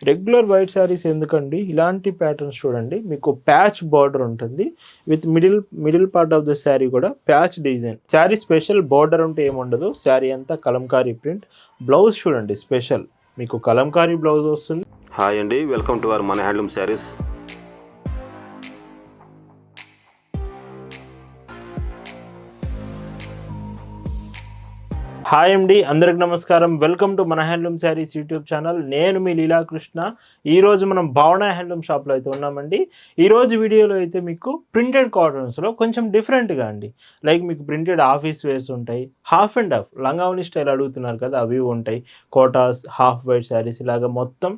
Regular white saris ఎందుకండి, ఇలాంటి patterns చూడండి. మీకు ప్యాచ్ బార్డర్ ఉంటుంది with middle part of the sari కూడా patch design. Sari special border ఉంటే ఏముండదు, శారీ అంతా కలంకారీ ప్రింట్. బ్లౌజ్ చూడండి స్పెషల్, మీకు కలంకారీ బ్లౌజ్ వస్తుంది. హాయ్ అండి, వెల్కమ్ టు అవర్ మన హ్యాండ్లూమ్ శారీస్. హాయ్ అండి, అందరికి నమస్కారం. వెల్కమ్ టు మన హ్యాండ్లూమ్ శారీస్ యూట్యూబ్ ఛానల్. నేను మీ లీలాకృష్ణ. ఈరోజు మనం భావన హ్యాండ్లూమ్ షాప్లో అయితే ఉన్నామండి. ఈరోజు వీడియోలో అయితే మీకు ప్రింటెడ్ కాటన్స్లో కొంచెం డిఫరెంట్గా అండి, లైక్ మీకు ప్రింటెడ్ ఆఫీస్ వేర్స్ ఉంటాయి, హాఫ్ అండ్ హాఫ్ లంగావని స్టైల్ అడుగుతున్నారు కదా, అవి ఉంటాయి. కోటాస్, హాఫ్ వైట్ శారీస్, ఇలాగ మొత్తం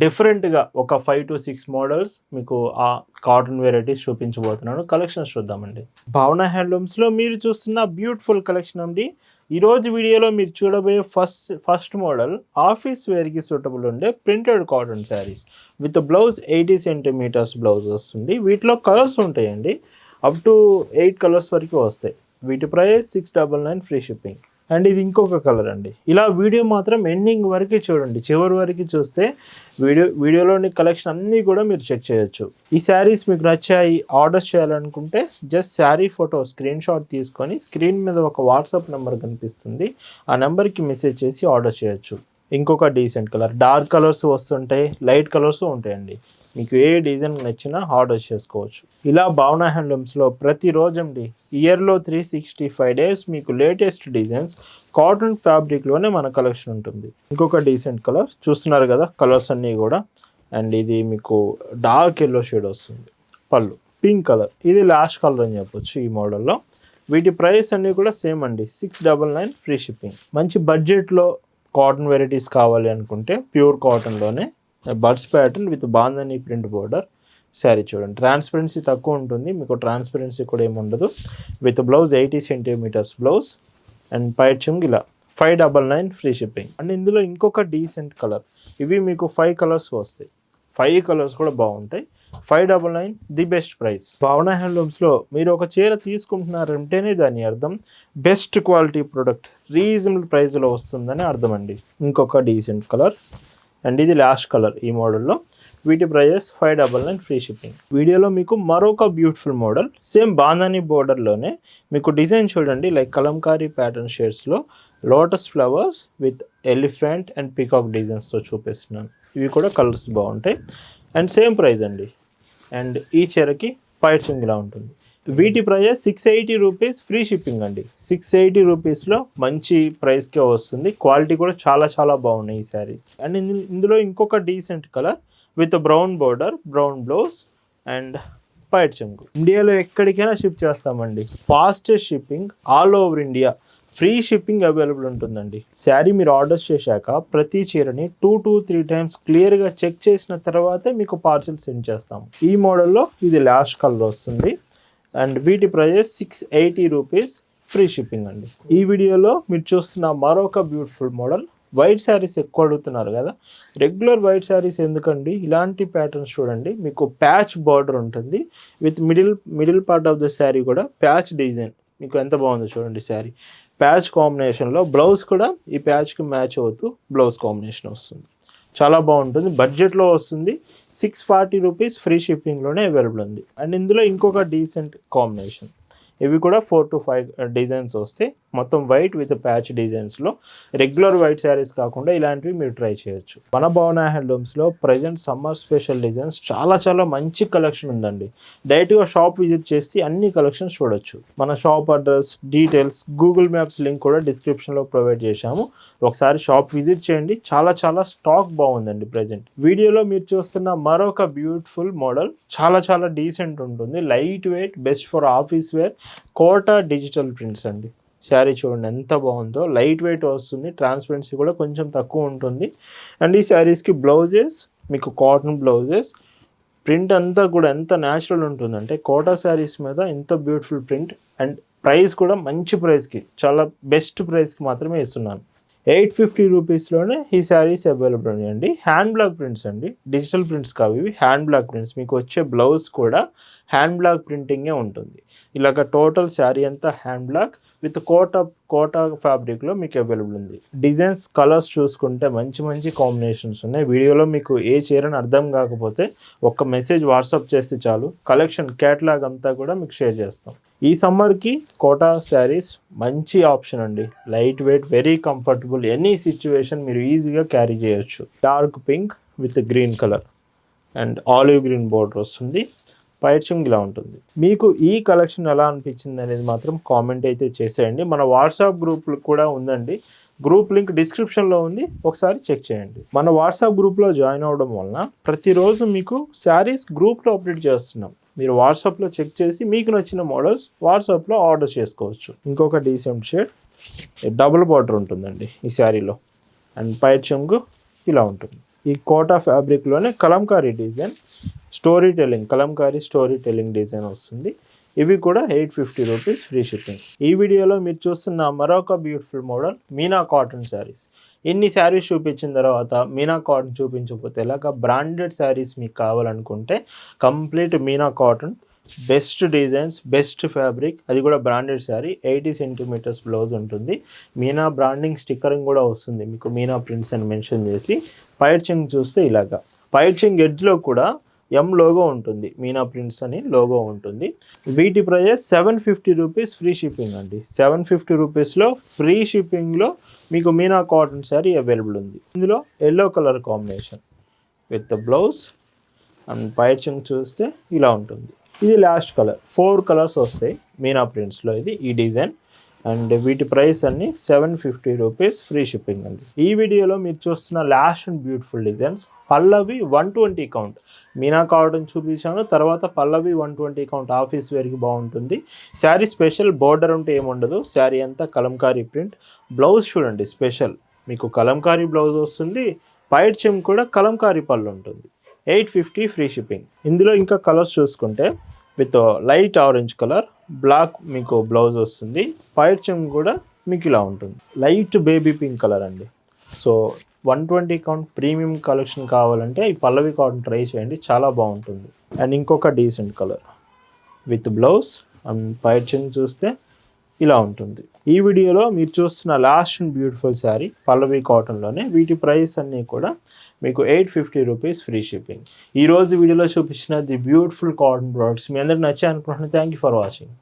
డిఫరెంట్గా ఒక 5 to 6 మోడల్స్ మీకు ఆ కాటన్ వెరైటీస్ చూపించబోతున్నాను. కలెక్షన్స్ చూద్దామండి. భావన హ్యాండ్లూమ్స్లో మీరు చూస్తున్న బ్యూటిఫుల్ కలెక్షన్ అండి. ఈరోజు వీడియోలో మీరు చూడబోయే ఫస్ట్ మోడల్ ఆఫీస్ వేర్కి సూటబుల్ ఉండే printed cotton saris with blouse 80 centimetres blouse వస్తుంది. వీటిలో కలర్స్ ఉంటాయండి, అప్ టు 8 కలర్స్ వరకు వస్తాయి. వీటి ప్రైస్ 699 ఫ్రీ షిప్పింగ్. అండ్ ఇది ఇంకొక కలర్ అండి. ఇలా వీడియో మాత్రం ఎండింగ్ వరకు చూడండి, చివరి వరకు చూస్తే వీడియోలోని కలెక్షన్ అన్నీ కూడా మీరు చెక్ చేయొచ్చు. ఈ శారీస్ మీకు నచ్చాయి, ఆర్డర్స్ చేయాలనుకుంటే just sari photo screen shot తీసుకొని స్క్రీన్ మీద ఒక వాట్సాప్ నెంబర్ కనిపిస్తుంది, ఆ నెంబర్కి మెసేజ్ చేసి ఆర్డర్ చేయొచ్చు. ఇంకొక డీసెంట్ కలర్, డార్క్ కలర్స్ వస్తుంటాయి, లైట్ కలర్స్ ఉంటాయండి. మీకు ఏ డిజైన్ నచ్చినా ఆర్డర్ చేసుకోవచ్చు. ఇలా భావన హ్యాండ్లూమ్స్లో ప్రతిరోజు అండి, ఇయర్లో 365 డేస్ మీకు లేటెస్ట్ డిజైన్స్ కాటన్ ఫ్యాబ్రిక్లోనే మన కలెక్షన్ ఉంటుంది. ఇంకొక డీసెంట్ కలర్ చూస్తున్నారు కదా, కలర్స్ అన్నీ కూడా. అండ్ ఇది మీకు డార్క్ ఎల్లో షేడ్ వస్తుంది. పళ్ళు పింక్ కలర్, ఇది లాస్ట్ కలర్ అని చెప్పొచ్చు ఈ మోడల్లో. వీటి ప్రైస్ అన్నీ కూడా సేమ్ అండి, 699 ఫ్రీ షిప్పింగ్. మంచి బడ్జెట్లో కాటన్ వెరైటీస్ కావాలి అనుకుంటే ప్యూర్ కాటన్లోనే birds pattern with bandhani print border sari చూడండి. ట్రాన్స్పరెన్సీ తక్కువ ఉంటుంది, మీకు ట్రాన్స్పరెన్సీ కూడా ఏమి ఉండదు. With blouse 80 centimetres blouse and పైచింగ్ ఇలా 599 ఫ్రీ షిప్పింగ్. అండ్ ఇందులో ఇంకొక డీసెంట్ కలర్, ఇవి మీకు 5 కలర్స్ వస్తాయి. 5 కలర్స్ కూడా బాగుంటాయి. 599 ది బెస్ట్ ప్రైస్. భావన హ్యాండ్లూమ్స్లో మీరు ఒక చీర తీసుకుంటున్నారంటేనే దాని అర్థం బెస్ట్ క్వాలిటీ ప్రొడక్ట్ రీజనబుల్ ప్రైస్లో వస్తుందని అర్థం అండి. ఇంకొక డీసెంట్ కలర్ అండ్ ఇది లాస్ట్ కలర్ ఈ మోడల్లో. వీటి ప్రైజెస్ 599 ఫ్రీ షిప్పింగ్. వీడియోలో మీకు మరొక బ్యూటిఫుల్ మోడల్, సేమ్ బాందని బోర్డర్లోనే మీకు డిజైన్ చూడండి, లైక్ కలంకారీ ప్యాటర్న్ షేడ్స్లో lotus flowers with elephant and peacock డిజైన్స్తో చూపిస్తున్నాను. ఇవి కూడా కలర్స్ బాగుంటాయి అండ్ సేమ్ ప్రైస్ అండి. అండ్ ఈ చీరకి పైచింగ్ ఇలా ఉంటుంది. వీటి ప్రైస్ 680 రూపీస్ ఫ్రీ షిప్పింగ్ అండి. 680 రూపీస్లో మంచి ప్రైస్కే వస్తుంది. క్వాలిటీ కూడా చాలా చాలా బాగున్నాయి ఈ శారీస్. అండ్ ఇందులో ఇంకొక decent colour with brown border, brown blouse and పైట్ చెంగు. ఇండియాలో ఎక్కడికైనా షిప్ చేస్తామండి, fastest shipping all over India, free shipping available ఉంటుందండి. శారీ మీరు ఆర్డర్స్ చేశాక ప్రతి చీరని 2 to 3 టైమ్స్ క్లియర్గా చెక్ చేసిన తర్వాతే మీకు పార్సిల్ సెండ్ చేస్తాము. ఈ మోడల్లో ఇది లాస్ట్ కలర్ వస్తుంది అండ్ వీటి ప్రైస్ 680 రూపీస్ ఫ్రీ షిప్పింగ్ అండి. ఈ వీడియోలో మీరు చూస్తున్న మరొక బ్యూటిఫుల్ మోడల్, వైట్ శారీస్ ఎక్కువ అడుగుతున్నారు కదా, రెగ్యులర్ వైట్ శారీస్ ఎందుకండి, ఇలాంటి ప్యాటర్న్స్ చూడండి. మీకు ప్యాచ్ బార్డర్ ఉంటుంది with middle part of the sari కూడా ప్యాచ్ డిజైన్. మీకు ఎంత బాగుందో చూడండి శారీ. ప్యాచ్ కాంబినేషన్లో బ్లౌజ్ కూడా ఈ ప్యాచ్కి మ్యాచ్ అవుతూ బ్లౌజ్ కాంబినేషన్ వస్తుంది. చాలా బాగుంటుంది, బడ్జెట్లో వస్తుంది. 640 రూపీస్ ఫ్రీ షిప్పింగ్లోనే అవైలబుల్ ఉంది. అండ్ ఇందులో ఇంకొక డీసెంట్ కాంబినేషన్, ఇవి కూడా 4 to 5 డిజైన్స్ వస్తాయి. మొత్తం వైట్ విత్ ప్యాచ్ డిజైన్స్లో. రెగ్యులర్ వైట్ శారీస్ కాకుండా ఇలాంటివి మీరు ట్రై చేయొచ్చు. మన భావన హ్యాండ్లూమ్స్లో ప్రజెంట్ సమ్మర్ స్పెషల్ డిజైన్స్ చాలా చాలా మంచి కలెక్షన్ ఉందండి. డైరెక్ట్గా షాప్ విజిట్ చేసి అన్ని కలెక్షన్స్ చూడొచ్చు. మన shop address, details, Google maps link కూడా డిస్క్రిప్షన్లో ప్రొవైడ్ చేశాము. ఒకసారి షాప్ విజిట్ చేయండి, చాలా చాలా స్టాక్ బాగుందండి ప్రజెంట్. వీడియోలో మీరు చూస్తున్న మరొక బ్యూటిఫుల్ మోడల్ చాలా చాలా డీసెంట్ ఉంటుంది, light weight, best for office wear, Kota digital prints అండి. శారీ చూడండి ఎంత బాగుందో, లైట్ వెయిట్ వస్తుంది, ట్రాన్స్పరెన్సీ కూడా కొంచెం తక్కువ ఉంటుంది. అండ్ ఈ శారీస్కి బ్లౌజెస్ మీకు కాటన్ బ్లౌజెస్, ప్రింట్ అంతా కూడా ఎంత న్యాచురల్ ఉంటుందంటే కోటా శారీస్ మీద ఎంత బ్యూటిఫుల్ ప్రింట్. అండ్ ప్రైస్ కూడా మంచి ప్రైస్కి, చాలా బెస్ట్ ప్రైస్కి మాత్రమే ఇస్తున్నాను. 850 రూపీస్లోనే ఈ శారీస్ అవైలబుల్ ఉన్నాయండి. హ్యాండ్ బ్లాక్ ప్రింట్స్ అండి, డిజిటల్ ప్రింట్స్ కావు ఇవి, హ్యాండ్ బ్లాక్ ప్రింట్స్. మీకు వచ్చే బ్లౌజ్ కూడా హ్యాండ్ బ్లాక్ ప్రింటింగే ఉంటుంది. ఇలాగ టోటల్ శారీ అంతా హ్యాండ్ బ్లాక్ విత్ కోటా ఫ్యాబ్రిక్లో మీకు అవైలబుల్ ఉంది. డిజైన్స్ కలర్స్ చూసుకుంటే మంచి మంచి కాంబినేషన్స్ ఉన్నాయి. వీడియోలో మీకు ఏ చీర అని అర్థం కాకపోతే ఒక్క మెసేజ్ వాట్సాప్ చేస్తే చాలు, కలెక్షన్ క్యాటలాగ్ అంతా కూడా మీకు షేర్ చేస్తాం. ఈ సమ్మర్కి కోటా శారీస్ మంచి ఆప్షన్ అండి. Light weight, very comfortable, any situation మీరు ఈజీగా క్యారీ చేయొచ్చు. Dark pink with green colour and olive green border వస్తుంది. పైచింగ్ ఇలా ఉంటుంది. మీకు ఈ కలెక్షన్ ఎలా అనిపించింది అనేది మాత్రం కామెంట్ అయితే చేసేయండి. మన వాట్సాప్ గ్రూప్ కూడా ఉందండి, గ్రూప్ లింక్ డిస్క్రిప్షన్లో ఉంది, ఒకసారి చెక్ చేయండి. మన వాట్సాప్ గ్రూప్లో జాయిన్ అవ్వడం వలన ప్రతిరోజు మీకు శారీస్ గ్రూప్లో అప్డేట్ చేస్తున్నాం. మీరు వాట్సాప్లో చెక్ చేసి మీకు నచ్చిన మోడల్స్ వాట్సాప్లో ఆర్డర్ చేసుకోవచ్చు. ఇంకొక డీసెంట్ షేడ్ డబుల్ బార్డర్ ఉంటుందండి ఈ శారీలో అండ్ పైచింగ్ ఇలా ఉంటుంది. ఈ కోటా ఫ్యాబ్రిక్లోనే Kalamkari design Kalamkari storytelling design వస్తుంది. ఇవి కూడా 850 రూపీస్ ఫ్రీ షిప్పింగ్. ఈ వీడియోలో మీరు చూస్తున్న మరొక beautiful model Meena cotton saris. ఇన్ని శారీస్ చూపించిన తర్వాత మీనా కాటన్ చూపించకపోతే ఎలాగ? బ్రాండెడ్ శారీస్ మీకు కావాలనుకుంటే complete Meena cotton, best designs, best fabric, అది కూడా బ్రాండెడ్ శారీ. 80 సెంటీమీటర్స్ బ్లౌజ్ ఉంటుంది. మీనా బ్రాండింగ్ స్టిక్కరింగ్ కూడా వస్తుంది మీకు, మీనా ప్రింట్స్ అని మెన్షన్ చేసి. పైచింగ్ చూస్తే ఇలాగా, పైచింగ్ ఎడ్జ్లో కూడా ఎం లోగో ఉంటుంది, మీనా ప్రింట్స్ అని లోగో ఉంటుంది. వీటి ప్రైస్ 750 రూపీస్ ఫ్రీ షిప్పింగ్ అండి. 750 రూపీస్లో ఫ్రీ షిప్పింగ్లో మీకు మీనా కాటన్ శారీ అవైలబుల్ ఉంది. ఇందులో yellow colour combination with blouse and పైచింగ్ చూస్తే ఇలా ఉంటుంది. ఇది లాస్ట్ కలర్. 4 కలర్స్ వస్తాయి మీనా ప్రింట్స్లో. ఇది ఈ డిజైన్ అండ్ వీటి ప్రైస్ అన్ని 750 రూపీస్ ఫ్రీ షిప్పింగ్ అండి. ఈ వీడియోలో మీరు చూస్తున్న last and beautiful designs Pallavi 120 count Meena cotton చూపించాను. తర్వాత పల్లవి 120 కౌంట్ ఆఫీస్ వేర్కి బాగుంటుంది. శారీ స్పెషల్ బోర్డర్ ఉంటే ఏముండదు, శారీ అంతా కలంకారీ ప్రింట్. బ్లౌజ్ చూడండి స్పెషల్, మీకు కలంకారీ బ్లౌజ్ వస్తుంది. పైట్ చెమ్ కూడా కలంకారీ పళ్ళు ఉంటుంది. 850 ఫ్రీ షిప్పింగ్. ఇందులో ఇంకా కలర్స్ చూసుకుంటే with light orange colour, black మీకు బ్లౌజ్ వస్తుంది. పైట్ చెమ్ కూడా మీకు ఇలా ఉంటుంది. లైట్ బేబీ పింక్ కలర్ అండి. సో 120 కౌంట్ ప్రీమియం కలెక్షన్ కావాలంటే ఈ పల్లవి కాటన్ ట్రై చేయండి, చాలా బాగుంటుంది. అండ్ ఇంకొక decent colour with blouse and పైచింగ్ చూస్తే ఇలా ఉంటుంది. ఈ వీడియోలో మీరు చూస్తున్న last and beautiful sari Pallavi కాటన్లోనే. వీటి ప్రైస్ అన్నీ కూడా మీకు 850 రూపీస్ ఫ్రీ షిప్పింగ్. ఈరోజు వీడియోలో చూపించిన ది బ్యూటిఫుల్ కాటన్ ప్రోడక్ట్స్ మీ అందరికి నచ్చాయి అనుకుంటున్నాను. Thank you for watching.